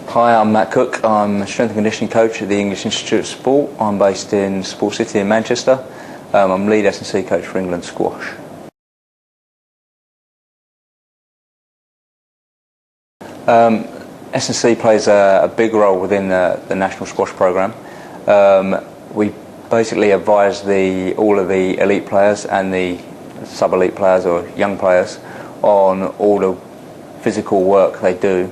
Hi, I'm Matt Cook. I'm a strength and conditioning coach at the English Institute of Sport. I'm based in Sport City in Manchester. I'm lead S&C coach for England squash. S&C plays a big role within the national squash programme. We basically advise all of the elite players and the sub-elite players or young players on all the physical work they do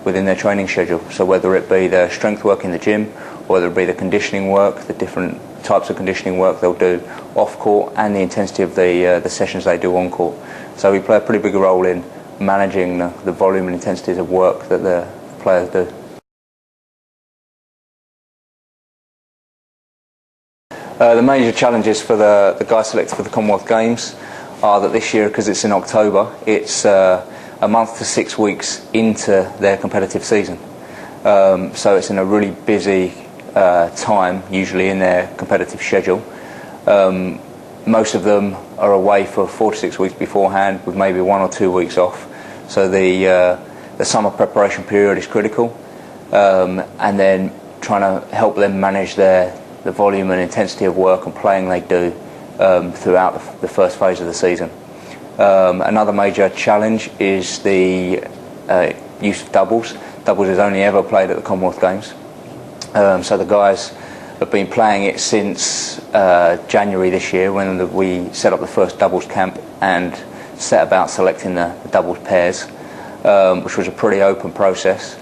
within their training schedule. So whether it be the strength work in the gym, or whether it be the conditioning work, the different types of conditioning work they'll do off court, and the intensity of the sessions they do on court. So we play a pretty big role in managing the volume and intensities of work that the players do. The major challenges for the guys selected for the Commonwealth Games are that this year, because it's in October, it's a month to 6 weeks into their competitive season. So it's in a really busy time, usually in their competitive schedule. Most of them are away for 4 to 6 weeks beforehand, with maybe 1 or 2 weeks off. So the summer preparation period is critical, and then trying to help them manage the volume and intensity of work and playing they do throughout the first phase of the season. Another major challenge is the use of doubles. Doubles is only ever played at the Commonwealth Games. So the guys have been playing it since January this year, when we set up the first doubles camp and set about selecting the doubles pairs, which was a pretty open process.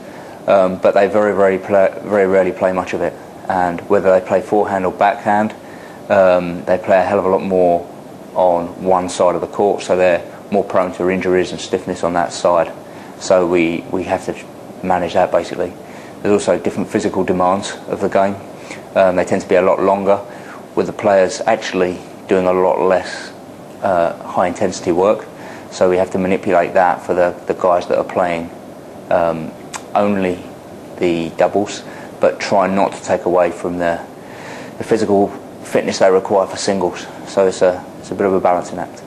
But they very rarely play much of it. And whether they play forehand or backhand, they play a hell of a lot more on one side of the court, so they're more prone to injuries and stiffness on that side. So we have to manage that basically. There's also different physical demands of the game. They tend to be a lot longer, with the players actually doing a lot less high intensity work. So we have to manipulate that for the guys that are playing only the doubles, but try not to take away from the physical fitness they require for singles. So it's a bit of a balancing act.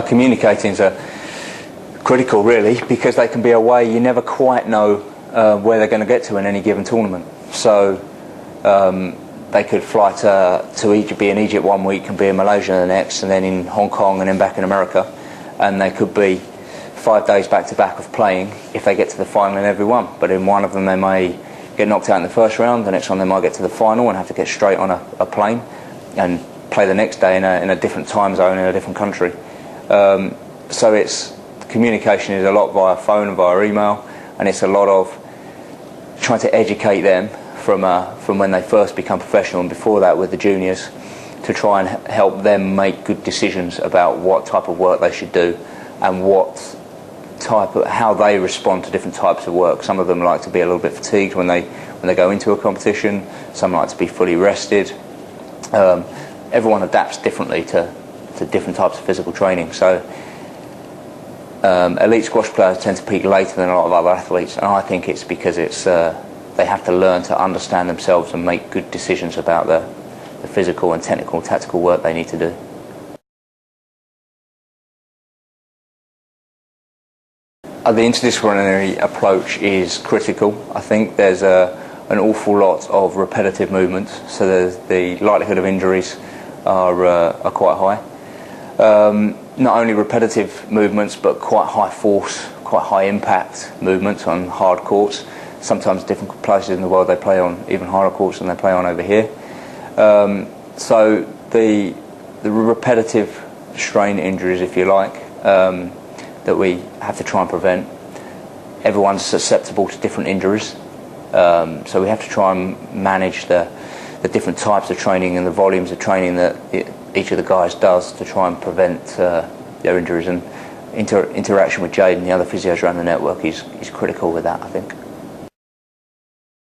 Communicating is critical, really, because they can be away. You never quite know where they're going to get to in any given tournament. So they could fly to Egypt, be in Egypt 1 week and be in Malaysia the next, and then in Hong Kong and then back in America. And they could be 5 days back to back of playing if they get to the final in every one. But in one of them they may get knocked out in the first round, the next one they might get to the final and have to get straight on a plane and play the next day in a different time zone in a different country. So communication is a lot via phone and via email, and it's a lot of trying to educate them from when they first become professional and before that with the juniors, to try and help them make good decisions about what type of work they should do and how they respond to different types of work. Some of them like to be a little bit fatigued when they go into a competition. Some like to be fully rested. Everyone adapts differently to different types of physical training. So elite squash players tend to peak later than a lot of other athletes, and I think it's because they have to learn to understand themselves and make good decisions about the physical and technical, tactical work they need to do. The interdisciplinary approach is critical. I think there's an awful lot of repetitive movements, so the likelihood of injuries are quite high. Not only repetitive movements, but quite high force, quite high impact movements on hard courts. Sometimes different places in the world they play on even harder courts than they play on over here. So the repetitive strain injuries, if you like, that we have to try and prevent. Everyone's susceptible to different injuries, so we have to try and manage the different types of training and the volumes of training that each of the guys does to try and prevent their injuries. And interaction with Jade and the other physios around the network is critical with that, I think.